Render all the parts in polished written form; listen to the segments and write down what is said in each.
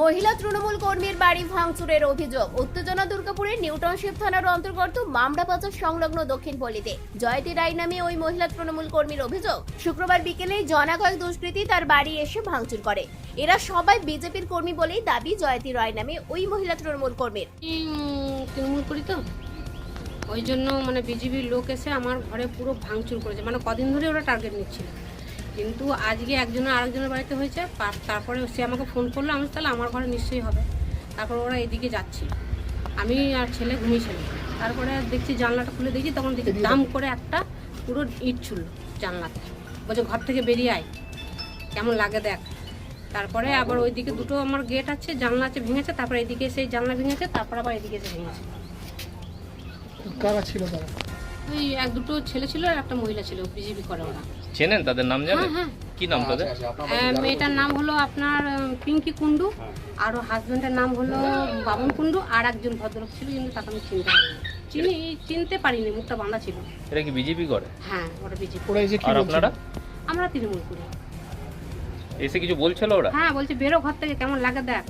মহিলা তৃণমূল কর্মীর বাড়ি ভাঙচুরের অভিযোগ। উত্তেজনা দুর্গাপুরের নিউ টাউনশিপ থানার অন্তর্গত মামরা বাজার সংলগ্ন দক্ষিণ পল্লীতে জয়তী রায় নামে ওই মহিলা তৃণমূল কর্মীর অভিযোগ, শুক্রবার বিকেলে জনা কয়েক দুষ্কৃতী তার বাড়ি এসে ভাঙচুর করে। এরা সবাই বিজেপির কর্মী বলেই দাবি জয়তী রায় নামে ওই মহিলা তৃণমূল কর্মীর। তৃণমূল করি তো ওই জন্য বিজেপির লোক এসে আমার ঘরে পুরো ভাঙচুর করেছে। কদিন ধরে ওরা টার্গেট নিচ্ছিল, কিন্তু আজকে একজনের আরেকজনের বাড়িতে হয়েছে। তারপরে সে আমাকে ফোন করলো, আমি তাহলে আমার ঘরে নিশ্চয়ই হবে। তারপর ওরা এদিকে যাচ্ছিল, আমি আর ছেলে ঘুমিয়েছিলাম। তারপরে দেখছি জানলাটা খুলে দেখি, তখন দেখি দাম করে একটা পুরো ইট ছুড়ল জানলাতে, বলছে ঘর থেকে বেরিয়ে আয়, কেমন লাগে দেখ। তারপরে আবার ওইদিকে দুটো আমার গেট আছে, জানলা আছে, ভেঙেছে। তারপরে এদিকে সেই জানলা ভেঙেছে, তারপর আবার এদিকে এসে ভেঙেছে। কারা ছিল তারা? ওই এক দুটো ছেলে ছিল আর একটা মহিলা ছিল, বিজেপি করে ওরা। চেনেন তাদের নাম? জানেন? হ্যাঁ। কি নাম তাদের? মেয়েটার নাম হলো আপনার পিঙ্কি কুন্ডু, আর হাজবেন্ডের নাম হলো বাবন কুন্ডু, আর একজন ভদ্রলোক ছিল, কিন্তু তাকে আমি চিনতে পারিনি, মুখটা বাঁধা ছিল। এরা কি বিজেপি করে? হ্যাঁ, ওরা বিজেপি। আর আপনারা? আমরা তৃণমূল করি। এসে কিছু বলছিল ওরা? হ্যাঁ, বলছে বেরো ঘর থেকে, কেমন লাগে দেখ,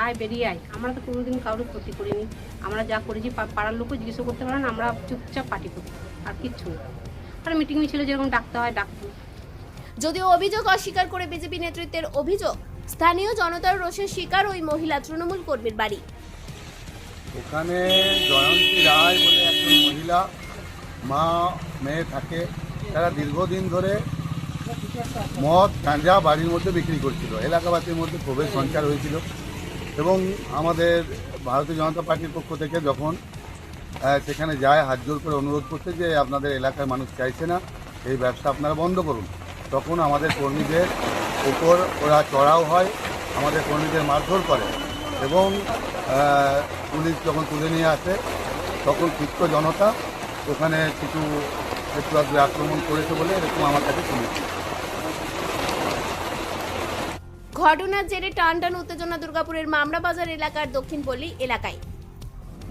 আয় বেরিয়ে আয়। আমরা তো কোনোদিন কারোর ক্ষতি করিনি, আমরা যা করেছি পাড়ার লোকও জিজ্ঞাসা করতে পারেন, আমরা চুপচাপ পার্টি করি, আর কিচ্ছু না। আর মিটিং মিছিলে যেরকম ডাকতে হয় ডাকতো। যদিও অভিযোগ অস্বীকার করে বিজেপি নেতৃত্বের অভিযোগ, স্থানীয় জনতার রোষের শিকার ওই মহিলা তৃণমূল কর্মীর বাড়ি। ওখানে জয়ন্তী রায় বলে একজন মহিলা, মা মেয়ে থাকে। তারা দীর্ঘদিন ধরে মদ গাঁজা বাড়ির মধ্যে বিক্রি করছিল। এলাকাবাসীর মধ্যে ক্ষোভের সঞ্চার হয়েছিল এবং আমাদের ভারতীয় জনতা পার্টির পক্ষ থেকে যখন সেখানে যায় হাত জোর করে অনুরোধ করতে যে আপনাদের এলাকার মানুষ চাইছে না, এই ব্যবসা আপনারা বন্ধ করুন, তখন আমাদের কর্মীদের উপর ওরা চড়াও হয়, আমাদের কর্মীদের মারধর করে এবং পুলিশ যখন তুলে নিয়ে আসে তখন ক্ষিপ্ত জনতা ওখানে কিছু একটু আক্রমণ করেছে বলে এরকম আমার কাছে শুনেছি। ঘটনার জেরে টানটান উত্তেজনা দুর্গাপুরের মামরা বাজার এলাকার দক্ষিণ পল্লী এলাকায়।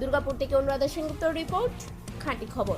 দুর্গাপুর থেকে অনুরাধা সেনগুপ্তর রিপোর্ট, খাঁটি খবর।